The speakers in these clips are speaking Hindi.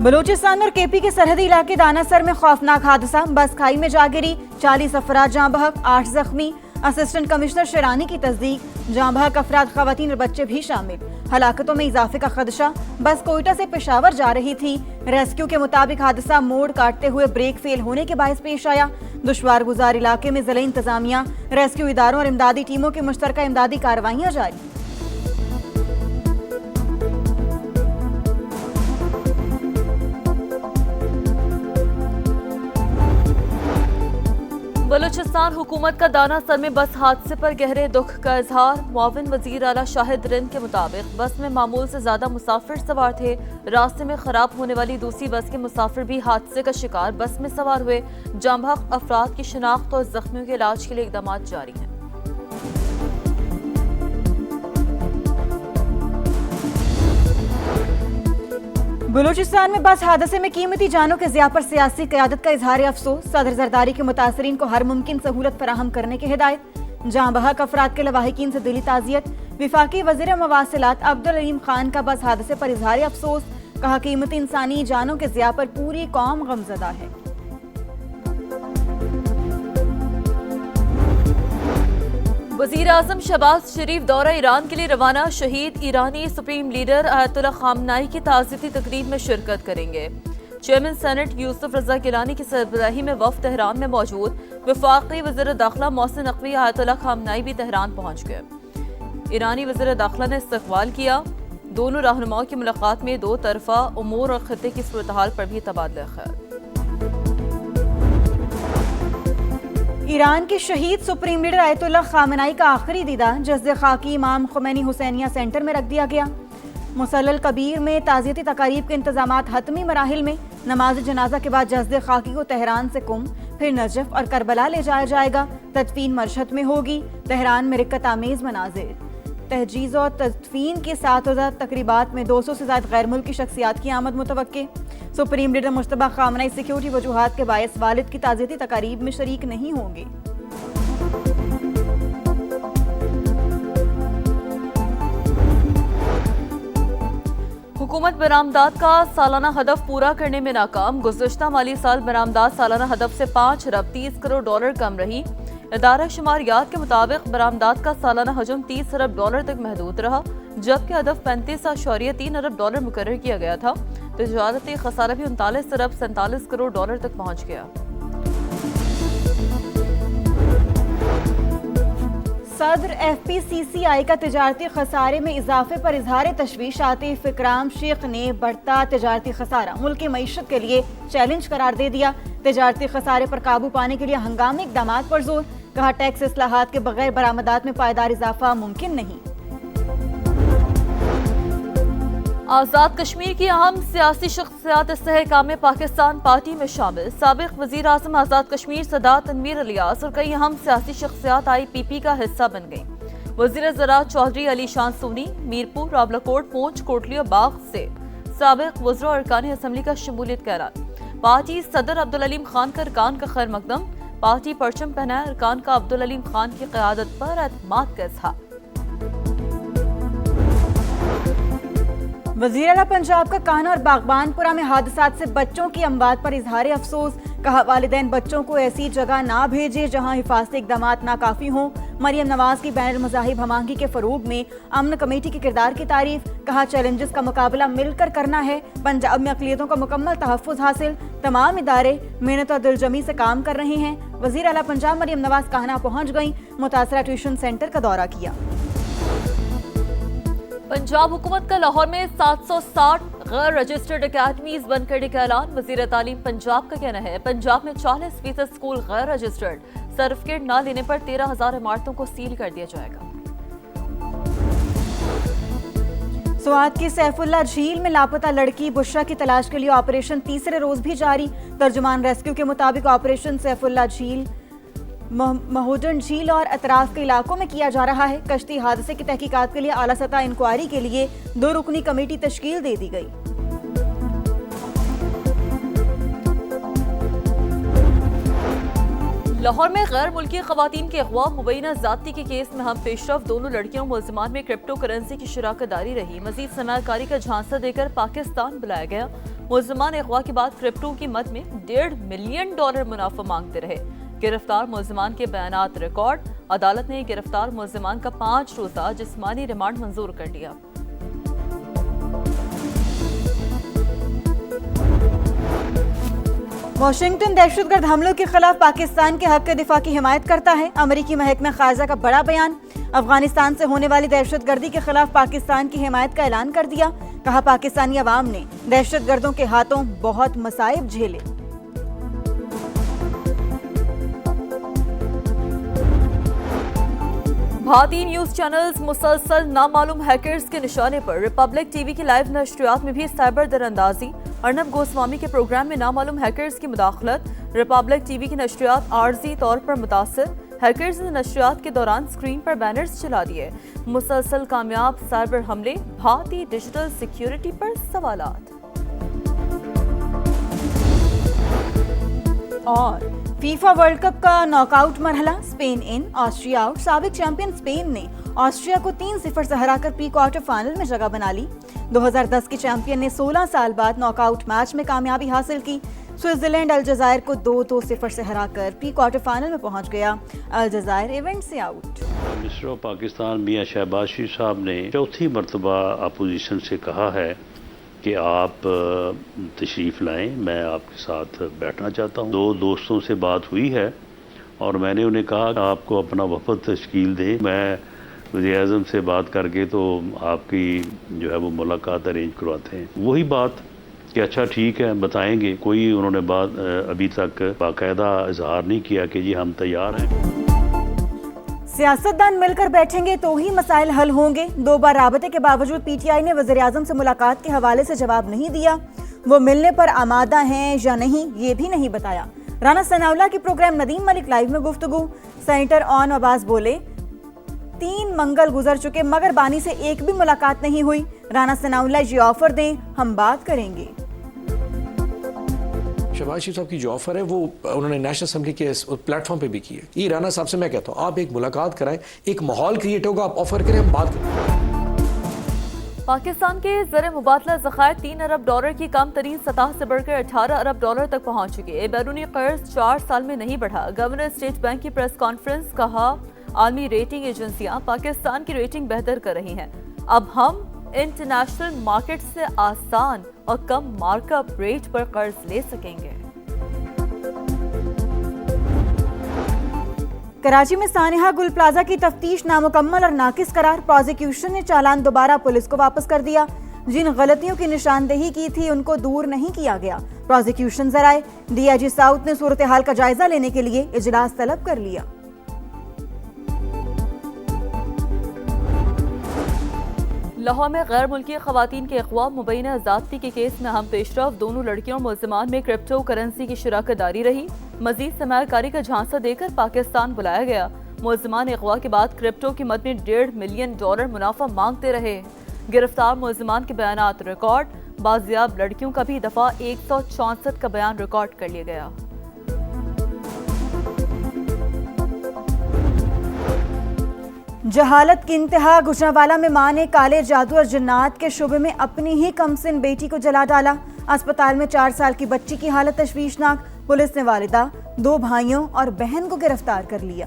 बलूचिस्तान और केपी के सरहदी इलाके दानासर में खौफनाक हादसा, बस खाई में जा गिरी, 40 अफराद जाँ बहक, 8 जख्मी। असिस्टेंट कमिश्नर शेरानी की तस्दीक, जाँ बहक अफराद खवातीन और बच्चे भी शामिल। हलाकतों में इजाफे का खदशा, बस कोयटा से पेशावर जा रही थी। रेस्क्यू के मुताबिक हादसा मोड़ काटते हुए ब्रेक फेल होने के बायस पेश आया। दुश्वार गुजार इलाके में जिला इंतजामिया, रेस्क्यू इदारों और इमदादी टीमों की मुश्तरका इमदादी कार्रवाइयाँ जारी। बलूचिस्तान हुकूमत का दानासर में बस हादसे पर गहरे दुख का इजहार। मुआविन वजीर आला शाहिद रिंद के मुताबिक बस में मामूल से ज्यादा मुसाफिर सवार थे। रास्ते में खराब होने वाली दूसरी बस के मुसाफिर भी हादसे का शिकार बस में सवार हुए। जाँ बहक अफराद की शिनाख्त और जख्मियों के इलाज के लिए इकदाम जारी हैं। बलूचिस्तान में बस हादसे में कीमती जानों के ज़िया पर सियासी क़यादत का इजहार अफसोस। सदर जरदारी के मुतासरीन को हर मुमकिन सहूलत फराहम करने की हिदायत। जाँ बहक अफराद के लवाहिकीन से दिली ताज़ियत। विफाकी वज़ीर मवासिलात अब्दुल अलीम खान का बस हादसे पर इजहार अफसोस। कहा कीमती इंसानी जानों के ज़िया पर पूरी कौम गमज़दा है। वज़ीर आज़म शहबाज शरीफ दौरा ईरान के लिए रवाना। शहीद ईरानी सुप्रीम लीडर अयतुल्ला खामनाई की ताज़ियती तकरीब में शिरकत करेंगे। चेयरमैन सेनेट यूसुफ रजा गिलानी की सरबराही में वफ़द तेहरान में मौजूद। वफाकी वज़ीर दाखिला मोहसिन नकवी अयतुल्ला खामनाई भी तेहरान पहुँच गए। ईरानी वज़ीर दाखिला ने इस्तकबाल किया। दोनों रहनुमाओं की मुलाकात में दो तरफा उमूर और खत्ते की सूरत हाल पर भी तबादला ख्याल। ईरान के शहीद सुप्रीम लीडर अयतुल्ला खामनाई का आखिरी दीदार जस्द खाकी इमाम खुमैनी हुसैनिया सेंटर में रख दिया गया। मुसल्लल कबीर में ताज़ियती तकारीब के इंतजामात हतमी मराहिल में। नमाज जनाजा के बाद जस्द खाकी को तेहरान से कुम, फिर नजफ और करबला ले जाया जाएगा। तदफीन मशहद में होगी। तेहरान में रिक्कत आमेज मनाजिर। तहजीज़ और तदफीन के साथ तकरीबात में 200 से ज़्यादा गैर मुल्की शख्सियात की आमद मुतवक्के। Supreme leader Mojtaba Khamenei security वजूहात के बायस वालिद की ताज़ियती तकारीब में शरीक नहीं होंगे। हुकूमत बरामदात का सालाना हदफ पूरा करने में नाकाम। गुज़श्ता माली साल बरामदात सालाना हदफ से 5 अरब 30 करोड़ डॉलर कम रही। इदारा शुमारियात के मुताबिक बरामदात का सालाना हजम 30 अरब डॉलर तक महदूद रहा, जबकि हदफ 35.3 अरब डॉलर मुकर्रर किया गया था। तिजारती खसारा भी 39 अरब 47 करोड़ डॉलर तक पहुँच गया। सदर FPCCI का तिजारती खसारे में इजाफे पर इजहार तशवीश आतिफ इकराम शेख ने बढ़ता तिजारती खसारा मुल्क की मईशत के लिए चैलेंज करार दे दिया। तिजारती खसारे पर काबू पाने के लिए हंगामी इक़दाम पर जोर। कहा टैक्स इस्लाहात के बगैर बरामदात में पायदार इजाफा मुमकिन नहीं। आज़ाद कश्मीर की अहम सियासी शख्सियात इस्तेहकाम पाकिस्तान पार्टी में शामिल। साबिक वज़ीर आज़म आज़ाद कश्मीर सदात तनवीर इलियास और कई अहम सियासी शख्सियात IPP का हिस्सा बन गई। वज़ीर ज़राअत चौधरी अली शान सोनी मीरपुर, रावलाकोट, पूंछ, कोटली और बाग से साबिक वज़रा और अरकान असम्बली का शमूलियत का ऐलान। पार्टी सदर अब्दुल अलीम खान का अरकान का खैर मकदम। पार्टी परचम पहनाए अरकान का अब्दुल अलीम खान की क़यादत पर एतमाद का इज़हार। वज़ीर आला पंजाब का कान्हा और बागबानपुरा में हादसात से बच्चों की अमवात पर इजहार अफसोस। कहा वालिदैन बच्चों को ऐसी जगह ना भेजें जहां हिफाजती इक़दामात नाकाफी हों। मरियम नवाज की बैन मज़ाहिब हमआहंगी के फ़रोग में अमन कमेटी के किरदार की तारीफ। कहा चैलेंजेस का मुकाबला मिलकर करना है। पंजाब में अक़लियतों का मुकम्मल तहफ़्फ़ुज़ हासिल। तमाम इदारे मेहनत और दिलजमी से काम कर रहे हैं। वज़ीर आला पंजाब मरियम नवाज कान्हा पहुँच गईं। मुतासरा ट्यूशन सेंटर का दौरा किया। पंजाब हुकूमत का लाहौर में 760 गैर रजिस्टर्ड अकेडमीज बंद करने का ऐलान। वज़ीर तालीम पंजाब का कहना है पंजाब में 40% स्कूल गैर रजिस्टर्ड। सर्टिफिकेट न लेने पर 13,000 इमारतों को सील कर दिया जाएगा। स्वात की सैफुल्ला झील में लापता लड़की बुशरा की तलाश के लिए ऑपरेशन तीसरे रोज भी जारी। तर्जुमान रेस्क्यू के मुताबिक ऑपरेशन सैफुल्ला झील, महूडन झील और अतराफ के इलाकों में किया जा रहा है। कश्ती हादसे की तहकीकात के लिए आला सतह इंक्वायरी के लिए 2 रुकनी कमेटी तश्कील दे दी गई। लाहौर में गैर मुल्की खवातीन के अगवा मुबैना ज़ाती के केस में हम पेशरफ। दोनों लड़कियों मुलज़िमान में क्रिप्टो करेंसी की शराकत दारी रही। मजीद सरमायाकारी का झांसा देकर पाकिस्तान बुलाया गया। मुलजमान अगवा के बाद क्रिप्टो की मद में $1.5 मिलियन मुनाफा मांगते रहे। गिरफ्तार मुलजमान के बयानात रिकॉर्ड। अदालत ने गिरफ्तार मुलजमान का 5 रोजा जिस्मानी रिमांड मंजूर कर लिया। वाशिंगटन दहशतगर्द हमलों के खिलाफ पाकिस्तान के हक के दिफा की हिमायत करता है। अमेरिकी महकमा खारजा का बड़ा बयान। अफगानिस्तान से होने वाली दहशतगर्दी के खिलाफ पाकिस्तान की हिमायत का ऐलान कर दिया। कहा, पाकिस्तानी अवाम ने दहशतगर्दों के हाथों बहुत मसाइब झेले। भारतीय न्यूज चैनल्स मुसलसल नामालूम हैकर्स के निशाने पर। रिपब्लिक टीवी की लाइव नशरियात में भी साइबर दरअंदाजी। अर्नब गोस्वामी के प्रोग्राम में नामालूम हैकर्स की मुदाखलत। रिपब्लिक टीवी की नशरियात आर्जी तौर पर मुतासर। हैकर्स ने नशरियात के दौरान स्क्रीन पर बैनर्स चला दिए। मुसलसल कामयाब साइबर हमले, भारतीय डिजिटल सिक्योरिटी पर सवालात। और फीफा वर्ल्ड कप का नॉकआउट मरहला, स्पेन इन ऑस्ट्रिया आउट। साबिक चैंपियन स्पेन ने ऑस्ट्रिया को 3-0 से हराकर प्री क्वार्टर फाइनल में जगह बना ली। 2010 के चैंपियन ने 16 साल बाद नॉकआउट मैच में कामयाबी हासिल की। स्विट्जरलैंड अलजायर को 2-0 से हराकर प्री क्वार्टर फाइनल में पहुंच गया। अलजायर इवेंट से आउट। मिनिस्टर ऑफ पाकिस्तान मियां शहबाज शरीफ साहब ने चौथी मरतबा अपोजिशन से कहा है कि आप तशरीफ़ लाएं, मैं आपके साथ बैठना चाहता हूं। 2 दोस्तों से बात हुई है और मैंने उन्हें कहा कि आपको अपना वफद तश्कील दें। मैं वज़ीर-ए-आज़म से बात करके तो आपकी जो है वो मुलाकात अरेंज करवाते हैं। वही बात कि अच्छा ठीक है बताएंगे। कोई उन्होंने बात अभी तक बाकायदा इजहार नहीं किया कि जी हम तैयार हैं। सियासतदान मिलकर बैठेंगे तो ही मसाइल हल होंगे। 2 बार राबते के बावजूद पीटीआई ने वज़ीर-ए-आज़म से मुलाकात के हवाले से जवाब नहीं दिया। वो मिलने पर आमादा हैं या नहीं ये भी नहीं बताया। राना सनाउल्लाह की प्रोग्राम नदीम मलिक लाइव में गुफ्तगू। सेनेटर ऑन अब्बास बोले, 3 मंगल गुजर चुके मगर बानी से एक भी मुलाकात नहीं हुई। राना सनाउल्लाह ये ऑफर दें, हम बात करेंगे। शहबाज शरीफ साहब की जो ऑफर है वो उन्होंने नेशनल असेंबली के प्लेटफॉर्म पे भी की है। ये राना साहब से मैं कहता हूँ आप एक मुलाकात कराएं, एक माहौल क्रिएट होगा, आप ऑफर करें, हम बात करें। पाकिस्तान के ज़र मुबादला ज़खायर $3 अरब की कम तरीन सतह से बढ़कर $18 अरब तक पहुँच चुके। बैरूनी कर्ज 4 साल में नहीं बढ़ा। गवर्नर स्टेट बैंक की प्रेस कॉन्फ्रेंस। कहा, आलमी रेटिंग एजेंसियां पाकिस्तान की रेटिंग बेहतर कर रही हैं। अब हम इंटरनेशनल मार्केट से आसान और कम मार्कअप रेट पर कर्ज ले सकेंगे। कराची में सानिहा गुल प्लाजा की तफ्तीश नामुकम्मल और नाकिस करार। प्रोसिक्यूशन ने चालान दोबारा पुलिस को वापस कर दिया। जिन गलतियों की निशानदेही की थी उनको दूर नहीं किया गया। प्रोसिक्यूशन जराए। डीआईजी साउथ ने सूरत हाल का जायजा लेने के लिए इजलास तलब कर लिया। लाहौर में गैर मुल्की खवातीन के अगवा मुबैना ज़्यादती के केस में अहम पेशरफ। दोनों लड़कियों मुलज़मान में क्रिप्टो करेंसी की शराकत दारी रही। मजीद सरमायाकारी का झांसा देकर पाकिस्तान बुलाया गया। मुलज़मान अगवा के बाद क्रिप्टो की मद में $1.5 मिलियन मुनाफा मांगते रहे। गिरफ्तार मुलज़मान के बयानात रिकॉर्ड। बाजियाब लड़कियों का भी दफा 164 का बयान रिकॉर्ड कर लिया गया। जहालत की इंतहा। गुजरांवाला में मां ने काले जादू और जिन्नात के शुबे में अपनी ही कमसिन बेटी को जला डाला। अस्पताल में 4 साल की बच्ची की हालत तशवीशनाक। पुलिस ने वालिदा, 2 भाइयों और बहन को गिरफ्तार कर लिया।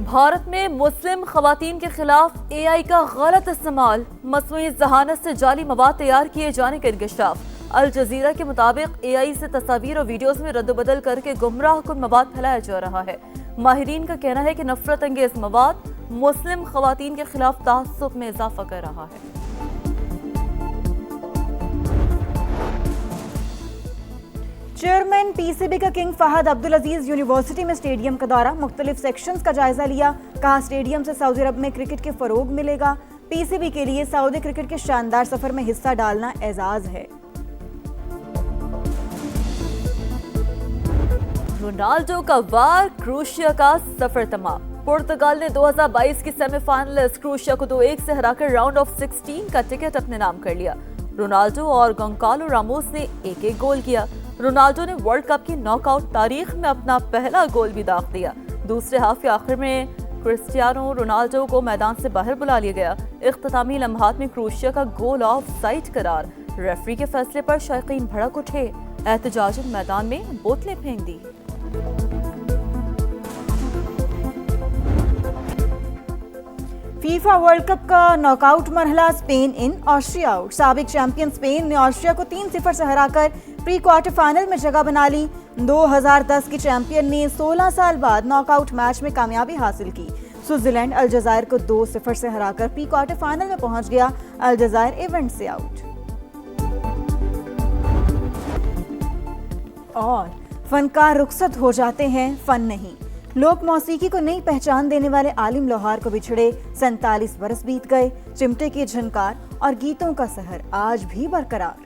भारत में मुस्लिम खवातीन के खिलाफ AI का गलत इस्तेमाल। मसनूई जहानत से जाली मवाद तैयार किए जाने का इंकशाफ। अल जजीरा के मुताबिक AI से तस्वीर और वीडियोस में रद्द-बदल करके गुमराह कुन मवाद फैलाया जा रहा है। माहिरीन का कहना है कि नफरत अंगेज मवाद मुस्लिम खवातीन के खिलाफ तआस्सुब में इजाफा कर रहा है। चेयरमैन PCB का किंग फहद अब्दुल अजीज यूनिवर्सिटी में स्टेडियम का दौरा। मुख्तलिफ सेक्शंस का जायजा लिया। कहा, स्टेडियम से सऊदी अरब में क्रिकेट के फरोग मिलेगा। PCB के लिए सऊदी क्रिकेट के शानदार सफर में हिस्सा डालना एजाज है। रोनाल्डो का वार, क्रोएशिया का सफर तमाम। पुर्तगाल ने 2022 की सेमीफाइनलिस्ट क्रोएशिया को 2-1 से हराकर राउंड ऑफ 16 का टिकट अपने नाम कर लिया। रोनाल्डो और गोंकालो रामोस ने 1-1 गोल किया। रोनाल्डो ने वर्ल्ड कप की नॉकआउट तारीख में अपना पहला गोल भी दाग दिया। दूसरे हाफ के आखिर में क्रिस्टियानो रोनाल्डो को मैदान से बाहर बुला लिया गया। इख्तितामी लम्हात में क्रोएशिया का गोल ऑफ साइड करार। रेफरी के फैसले पर शायकीन भड़क उठे, एहतजाजन मैदान में बोतलें फेंक दी। फीफा वर्ल्ड कप का नॉकआउट मरहला स्पेन इन ऑस्ट्रिया आउट। साबिक चैंपियन स्पेन ने ऑस्ट्रिया को 3-0 से हराकर प्री क्वार्टर फाइनल में जगह बना ली। 2010 की चैंपियन ने 16 साल बाद नॉकआउट मैच में कामयाबी हासिल की। स्विट्जरलैंड अलजायर को 2-0 से हराकर प्री क्वार्टर फाइनल में पहुंच गया। अलजायर इवेंट से आउट। और फनकार रुखसत हो जाते हैं, फन नहीं। लोक मौसीकी को नई पहचान देने वाले आलिम लोहार को बिछड़े 47 बरस बीत गए। चिमटे की झनकार और गीतों का सहर आज भी बरकरार।